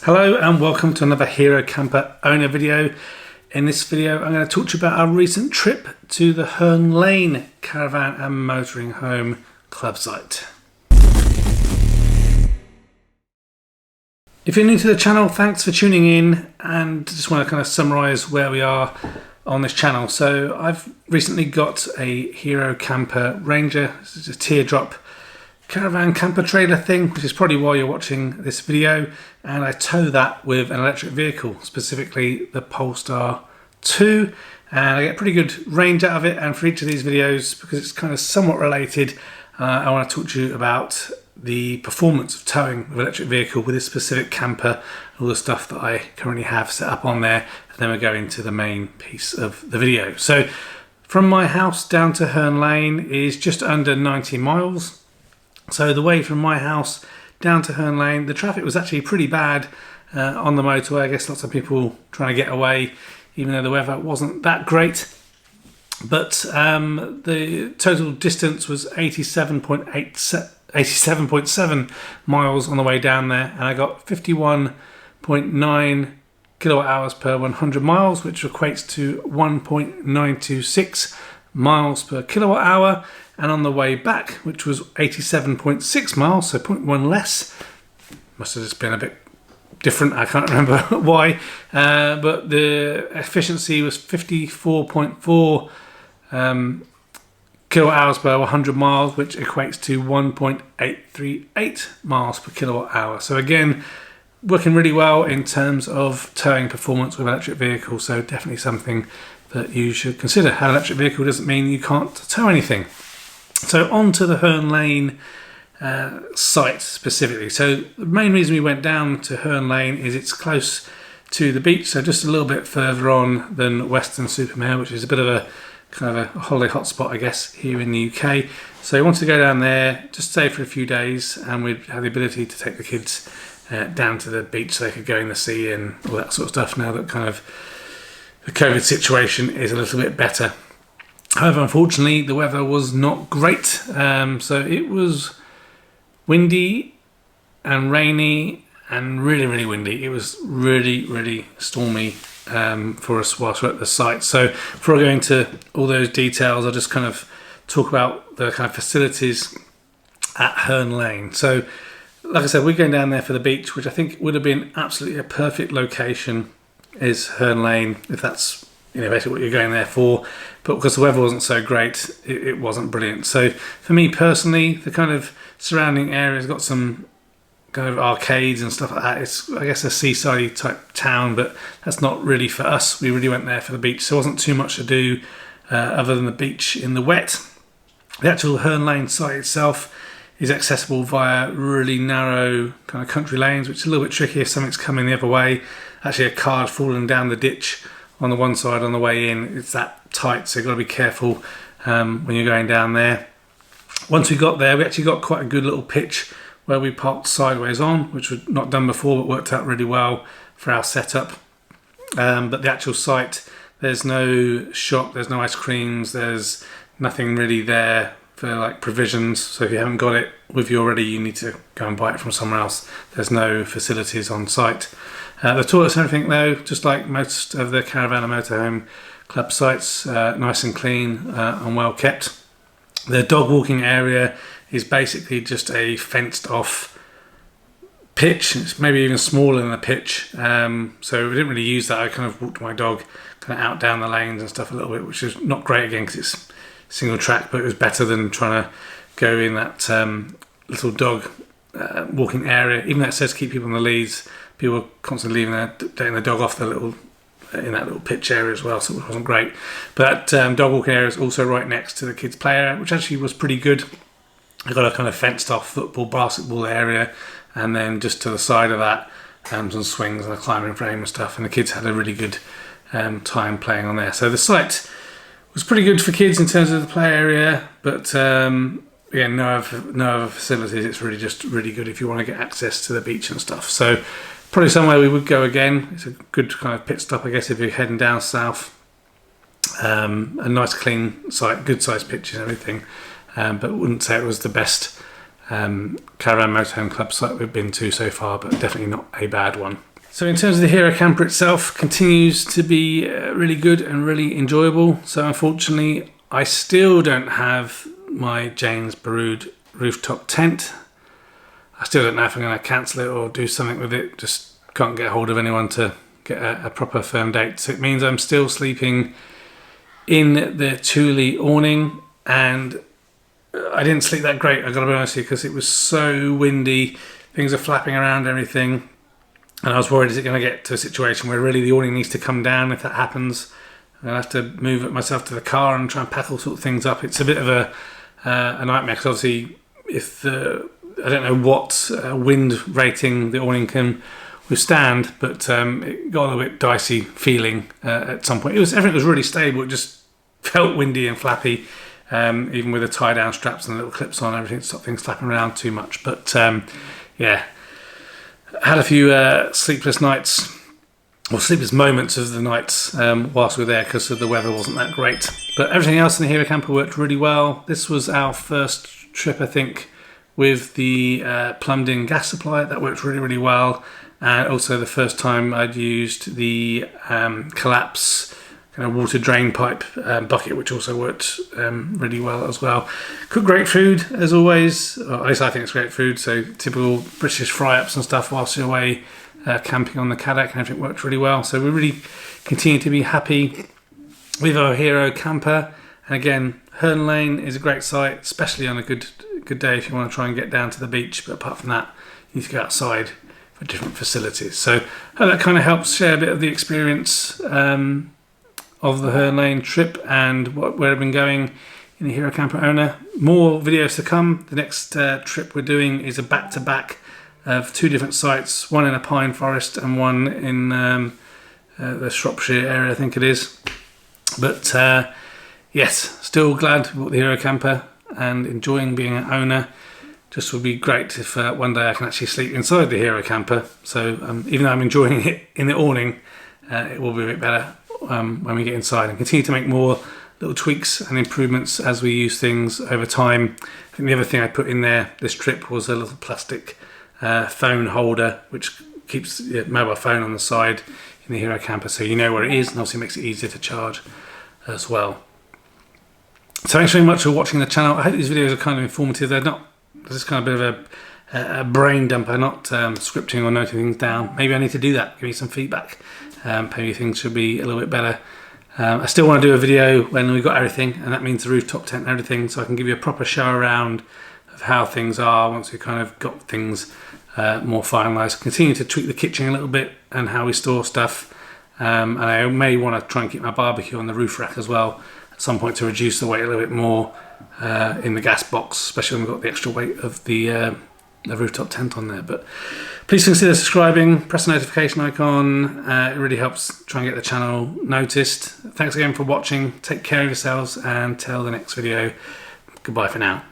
Hello and welcome to another Hero Camper owner video. In this video I'm going to talk to you about our recent trip to the Hearn Lane Caravan and Motorhome club site. If you're new to the channel, thanks for tuning in, and just want to kind of summarise where we are on this channel. So I've recently got a Hero Camper Ranger. This is a teardrop caravan camper trailer thing, which is probably why you're watching this video, and I tow that with an electric vehicle, specifically the Polestar 2, and I get pretty good range out of it. And for each of these videos, because it's kind of somewhat related, I want to talk to you about the performance of towing with an electric vehicle with this specific camper, all the stuff that I currently have set up on there, and then we'll go into the main piece of the video. So from my house down to Hearn Lane is just under 90 miles. So the way from my house down to Hearn Lane, the traffic was actually pretty bad on the motorway. I guess lots of people trying to get away, even though the weather wasn't that great. But the total distance was 87.7 miles on the way down there, and I got 51.9 kilowatt hours per 100 miles, which equates to 1.926 miles per kilowatt hour. And on the way back, which was 87.6 miles, so 0.1 less, must have just been a bit different, I can't remember why, but the efficiency was 54.4 kilowatt hours per 100 miles, which equates to 1.838 miles per kilowatt hour. So again, working really well in terms of towing performance with electric vehicles, so definitely something that you should consider. Having an electric vehicle doesn't mean you can't tow anything. So on to the Hearn Lane site specifically. So the main reason we went down to Hearn Lane is it's close to the beach, so just a little bit further on than Weston-super-Mare, which is a bit of a kind of a holiday hotspot, I guess, here in the UK. So we wanted to go down there, just stay for a few days, and we'd have the ability to take the kids down to the beach so they could go in the sea and all that sort of stuff, now that kind of the COVID situation is a little bit better. However, unfortunately, the weather was not great. So it was windy and rainy and really, really windy. It was really, really stormy for us whilst we're at the site. So before I go into all those details, I'll just kind of talk about the kind of facilities at Hearn Lane. So like I said, we're going down there for the beach, which I think would have been absolutely a perfect location, is Hearn Lane, if that's basically what you're going there for. But because the weather wasn't so great, it wasn't brilliant. So for me personally, the kind of surrounding area's got some kind of arcades and stuff like that. It's, I guess, a seaside type town, but that's not really for us. We really went there for the beach, so there wasn't too much to do other than the beach in the wet. The actual Hearn Lane site itself is accessible via really narrow kind of country lanes, which is a little bit tricky if something's coming the other way. Actually, a car fallen down the ditch on the one side on the way in. It's that tight, so you've got to be careful when you're going down there. Once we got there, we actually got quite a good little pitch where we parked sideways on, which was not done before but worked out really well for our setup. But the actual site, there's no shop, there's no ice creams, there's nothing really there for like provisions. So if you haven't got it with you already, you need to go and buy it from somewhere else. There's no facilities on site. The toilets and everything, though, just like most of the Caravan and Motorhome club sites, nice and clean and well kept. The dog walking area is basically just a fenced off pitch. It's maybe even smaller than a pitch, so we didn't really use that. I kind of walked my dog kind of out down the lanes and stuff a little bit, which is not great again because it's single track, but it was better than trying to go in that little dog walking area. Even though it says keep people on the leads, people were constantly taking the dog off the in that little pitch area as well, so it wasn't great. But that dog walking area is also right next to the kids' play area, which actually was pretty good. I got a kind of fenced off football, basketball area, and then just to the side of that, some swings and a climbing frame and stuff, and the kids had a really good time playing on there. So the site was pretty good for kids in terms of the play area, but again, no other facilities. It's really just really good if you want to get access to the beach and stuff. So probably somewhere we would go again. It's a good kind of pit stop, I guess, if you're heading down south. A nice clean site, good sized pitches and everything, but wouldn't say it was the best Caravan Motorhome club site we've been to so far, but definitely not a bad one. So in terms of the Hero camper itself, continues to be really good and really enjoyable. So unfortunately, I still don't have my James Baroud rooftop tent. I still don't know if I'm going to cancel it or do something with it. Just can't get hold of anyone to get a proper firm date. So it means I'm still sleeping in the Thule awning, and I didn't sleep that great, I've got to be honest with you, because it was so windy, things are flapping around, everything. And I was worried, is it going to get to a situation where really the awning needs to come down? If that happens, I'm going to have to move it myself to the car and try and pack all sort of things up. It's a bit of a nightmare, because obviously if I don't know what wind rating the awning can withstand, but it got a little bit dicey feeling at some point. Everything was really stable, it just felt windy and flappy, even with the tie down straps and the little clips on, everything stopped things flapping around too much. But yeah, had a few sleepless nights, or sleepless moments of the nights whilst we were there, because the weather wasn't that great. But everything else in the Hero camper worked really well. This was our first trip, I think, with the plumbed in gas supply. That worked really, really well. And also the first time I'd used the collapse kind of water drain pipe bucket, which also worked really well as well. Cooked great food as always, or at least I think it's great food. So typical British fry-ups and stuff whilst you're away camping on the Cadillac, and everything worked really well. So we really continue to be happy with our Hero camper. And again, Hearn Lane is a great site, especially on a good day if you want to try and get down to the beach. But apart from that, you need to go outside for different facilities. So I hope that kind of helps share a bit of the experience of the Hearn Lane trip and where I've been going in the Hero camper owner. More videos to come. The next trip we're doing is a back-to-back of 2 different sites, one in a pine forest and one in the Shropshire area, I think it is. But yes, still glad we bought the Hero camper and enjoying being an owner. Just would be great if one day I can actually sleep inside the Hero camper. So even though I'm enjoying it in the awning, it will be a bit better when we get inside, and continue to make more little tweaks and improvements as we use things over time. I think the other thing I put in there this trip was a little plastic phone holder, which keeps your mobile phone on the side in the Hero camper, so you know where it is, and also makes it easier to charge as well. So thanks very much for watching the channel. I hope these videos are kind of informative. They're not, this is kind of a bit of a brain dumper, not scripting or noting things down. Maybe I need to do that, give me some feedback. Maybe things should be a little bit better. I still want to do a video when we've got everything, and that means the rooftop tent and everything, so I can give you a proper show around of how things are once we've kind of got things more finalised. Continue to tweak the kitchen a little bit and how we store stuff, and I may want to try and keep my barbecue on the roof rack as well at some point to reduce the weight a little bit more in the gas box, especially when we've got the extra weight of the rooftop tent on there. But please consider subscribing, press the notification icon. It really helps try and get the channel noticed. Thanks again for watching. Take care of yourselves, and till the next video, goodbye for now.